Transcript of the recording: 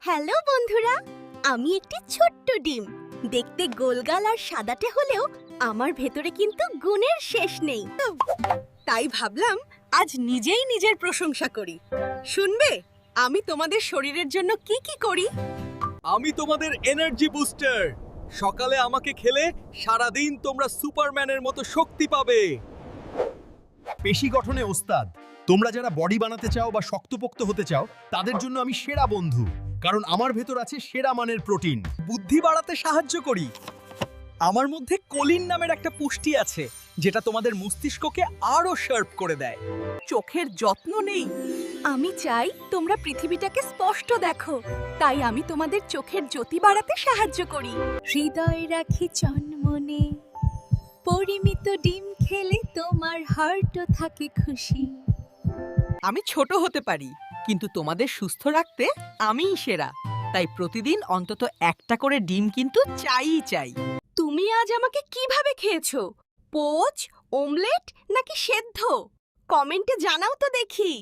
Hello বন্ধুরা, আমি একটি ছোট্ট ডিম। দেখতে গোলগাল আর সাদাটে হলেও আমার ভেতরে কিন্তু গুণের শেষ নেই। তাই ভাবলাম আজ নিজেই নিজের প্রশংসা করি। শুনবে আমি তোমাদের শরীরের জন্য কি কি করি? আমি তোমাদের এনার্জি বুস্টার। সকালে আমাকে খেলে সারাদিন তোমরা সুপারম্যানের মতো শক্তি পাবে। পেশি গঠনে ওস্তাদ। তোমরা যারা বডি বানাতে চাও বা শক্তপোক্ত হতে চাও তাদের জন্য আমি সেরা বন্ধু, কারণ আমার ভেতর আছে সেরা মানের প্রোটিন। বুদ্ধি বাড়াতে সাহায্য করি। আমার মধ্যে কোলিন নামের একটা পুষ্টি আছে যেটা তোমাদের মস্তিষ্ককে আরো শার্প করে দেয়। চোখের যত্ন নেই। আমি চাই তোমরা পৃথিবীটাকে স্পষ্ট দেখো, তাই আমি তোমাদের চোখের জ্যোতি বাড়াতে সাহায্য করি। হৃদয় রাখি চনমনে, পরিমিত ডিম খেলে তোমার হার্টও থাকে খুশি। আমি ছোট হতে পারি, কিন্তু তোমাদের সুস্থ রাখতে আমিই সেরা। তাই প্রতিদিন অন্তত একটা করে ডিম কিন্তু চাই। তুমি আজ আমাকে কিভাবে খেয়েছো? পোচ, অমলেট নাকি সেদ্ধ? কমেন্টে জানাও তো দেখি।